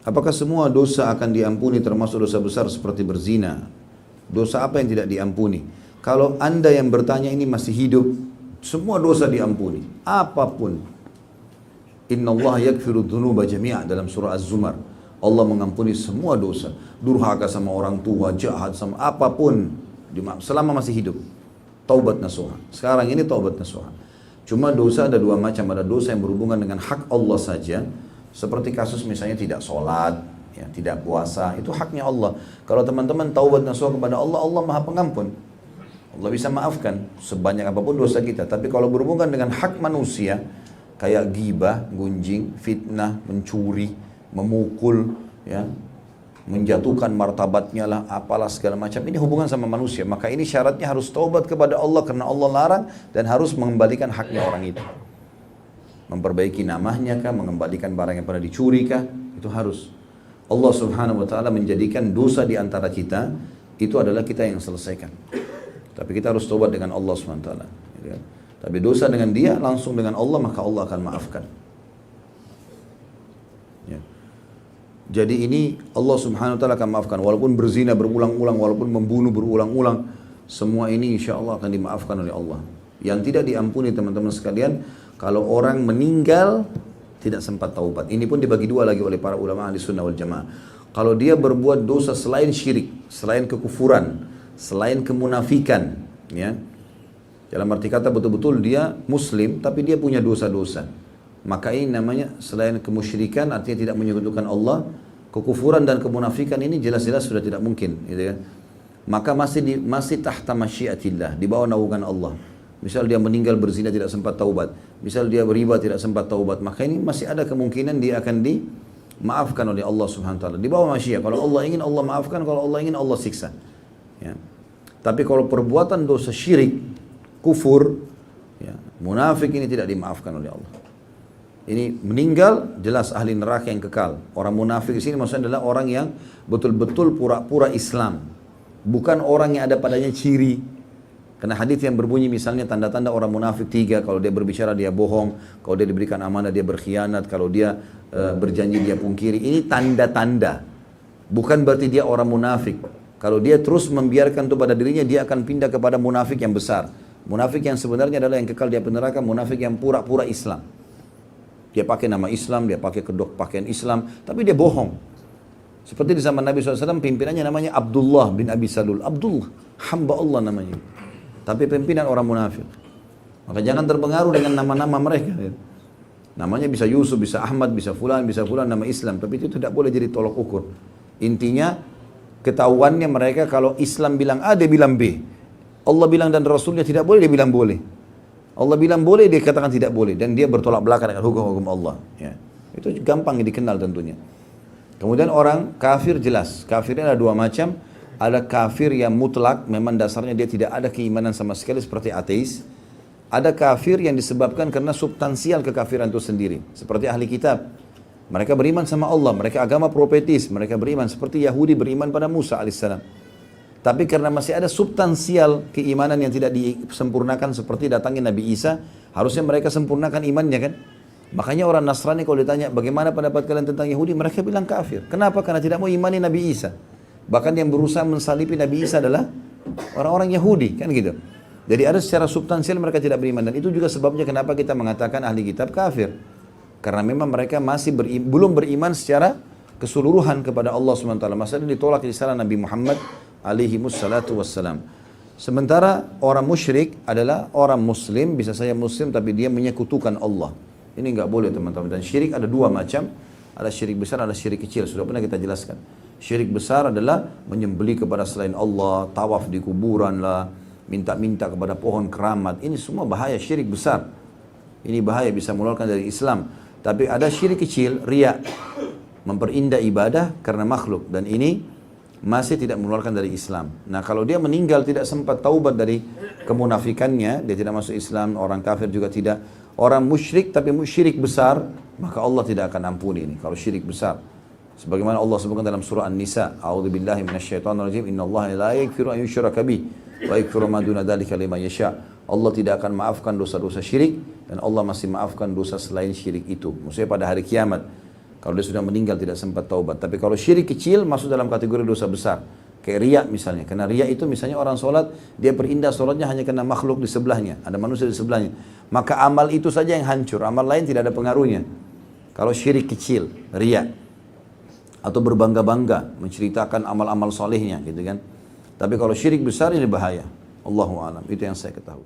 Apakah semua dosa akan diampuni termasuk dosa besar seperti berzina? Dosa apa yang tidak diampuni? Kalau anda yang bertanya ini masih hidup, semua dosa diampuni. Apapun. Inna Allah yakfiru dhunuba jami'a dalam surah Az-Zumar. Allah mengampuni semua dosa. Durhaka sama orang tua, jahat sama apapun. Selama masih hidup. Taubat nasuha. Sekarang ini taubat nasuha. Cuma dosa ada dua macam. Ada dosa yang berhubungan dengan hak Allah saja. Seperti kasus misalnya tidak sholat, ya, tidak puasa. Itu haknya Allah. Kalau teman-teman taubat nasuha kepada Allah, Allah maha pengampun. Allah bisa maafkan sebanyak apapun dosa kita. Tapi kalau berhubungan dengan hak manusia, kayak ghibah, gunjing, fitnah, mencuri, memukul, ya, menjatuhkan martabatnya lah, apalah segala macam. Ini hubungan sama manusia. Maka ini syaratnya harus taubat kepada Allah karena Allah larang dan harus mengembalikan haknya orang itu. Memperbaiki namanya kah, mengembalikan barang yang pernah dicuri kah, itu harus. Allah Subhanahu wa taala menjadikan dosa di antara kita itu adalah kita yang selesaikan. Tapi kita harus taubat dengan Allah Subhanahu wa taala, ya. Tapi dosa dengan dia langsung dengan Allah, maka Allah akan maafkan. Ya. Jadi ini Allah Subhanahu wa taala akan maafkan walaupun berzina berulang-ulang, walaupun membunuh berulang-ulang, semua ini insya Allah akan dimaafkan oleh Allah. Yang tidak diampuni teman-teman sekalian, kalau orang meninggal tidak sempat taubat. Ini pun dibagi dua lagi oleh para ulama ahli sunnah wal jamaah. Kalau dia berbuat dosa selain syirik, selain kekufuran, selain kemunafikan, ya, dalam arti kata betul-betul dia muslim tapi dia punya dosa-dosa, maka ini namanya selain kemusyrikan, artinya tidak menyekutukan Allah. Kekufuran dan kemunafikan ini jelas-jelas sudah tidak mungkin, gitu ya. Maka masih tahta masyiatillah, di bawah naungan Allah. Misal dia meninggal berzina tidak sempat taubat, misal dia beriba tidak sempat taubat, maka ini masih ada kemungkinan dia akan dimaafkan oleh Allah Subhanahu wa taala. Di bawah masyiat. Kalau Allah ingin Allah maafkan, kalau Allah ingin Allah siksa. Ya. Tapi kalau perbuatan dosa syirik, kufur, ya, munafik ini tidak dimaafkan oleh Allah. Ini meninggal jelas ahli neraka yang kekal. Orang munafik di sini maksudnya adalah orang yang betul-betul pura-pura Islam, bukan orang yang ada padanya ciri. Karena hadis yang berbunyi misalnya tanda-tanda orang munafik 3, kalau dia berbicara dia bohong, kalau dia diberikan amanah dia berkhianat, kalau dia berjanji dia pungkiri. Ini tanda-tanda, bukan berarti dia orang munafik. Kalau dia terus membiarkan itu pada dirinya, dia akan pindah kepada munafik yang besar. Munafik yang sebenarnya adalah yang kekal di api neraka, munafik yang pura-pura Islam. Dia pakai nama Islam, dia pakai kedok pakaian Islam, tapi dia bohong. Seperti di zaman Nabi SAW, pimpinannya namanya Abdullah bin Abi Salul. Abdullah, hamba Allah namanya. Tapi pimpinan orang munafik. Maka jangan terpengaruh dengan nama-nama mereka. Namanya bisa Yusuf, bisa Ahmad, bisa Fulan nama Islam. Tapi itu tidak boleh jadi tolok ukur. Intinya ketahuannya mereka kalau Islam bilang A, dia bilang B. Allah bilang dan Rasulnya tidak boleh, dia bilang boleh. Allah bilang boleh, dia katakan tidak boleh. Dan dia bertolak belakang dengan hukum-hukum Allah. Ya. Itu gampang dikenal tentunya. Kemudian orang kafir jelas. Kafirnya ada dua macam. Ada kafir yang mutlak, memang dasarnya dia tidak ada keimanan sama sekali seperti ateis. Ada kafir yang disebabkan karena substansial kekafiran itu sendiri. Seperti ahli kitab. Mereka beriman sama Allah, mereka agama profetis, mereka beriman. Seperti Yahudi beriman pada Musa alaihissalam. Tapi karena masih ada substansial keimanan yang tidak disempurnakan seperti datangnya Nabi Isa, harusnya mereka sempurnakan imannya kan. Makanya orang Nasrani kalau ditanya bagaimana pendapat kalian tentang Yahudi, mereka bilang kafir. Kenapa? Karena tidak mau imani Nabi Isa. Bahkan yang berusaha mensalibi Nabi Isa adalah orang-orang Yahudi, kan gitu. Jadi ada secara substansial mereka tidak beriman, dan itu juga sebabnya kenapa kita mengatakan ahli kitab kafir. Karena memang mereka masih belum beriman secara keseluruhan kepada Allah SWT. Masalah ditolak di sana Nabi Muhammad alaihi wassalatu wassalam. Sementara orang musyrik adalah orang muslim, bisa saja muslim tapi dia menyekutukan Allah. Ini enggak boleh teman-teman. Dan syirik ada dua macam. Ada syirik besar, ada syirik kecil. Sudah pernah kita jelaskan. Syirik besar adalah menyembelih kepada selain Allah, tawaf di kuburan lah, minta-minta kepada pohon keramat. Ini semua bahaya, syirik besar. Ini bahaya, bisa mengeluarkan dari Islam. Tapi ada syirik kecil, riya, memperindah ibadah karena makhluk. Dan ini masih tidak mengeluarkan dari Islam. Nah kalau dia meninggal tidak sempat taubat dari kemunafikannya, dia tidak masuk Islam, orang kafir juga tidak. Orang musyrik tapi syirik besar, maka Allah tidak akan ampuni ini kalau syirik besar. Sebagaimana Allah sebutkan dalam surah An-Nisa, A'udzubillahi minasyaitonirrajim, innallaha la yaghfiru an yushraka bih wa yaghfiru ma duna dzalika liman yasha. Allah tidak akan maafkan dosa-dosa syirik dan Allah masih maafkan dosa selain syirik itu. Maksudnya pada hari kiamat. Kalau dia sudah meninggal tidak sempat taubat. Tapi kalau syirik kecil masuk dalam kategori dosa besar. Kayak riya misalnya. Karena riya itu misalnya orang sholat, dia berindah sholatnya hanya karena makhluk di sebelahnya. Ada manusia di sebelahnya. Maka amal itu saja yang hancur. Amal lain tidak ada pengaruhnya. Kalau syirik kecil, riya. Atau berbangga-bangga, menceritakan amal-amal solehnya gitu kan. Tapi kalau syirik besar ini bahaya. Allahu a'lam. Itu yang saya ketahui.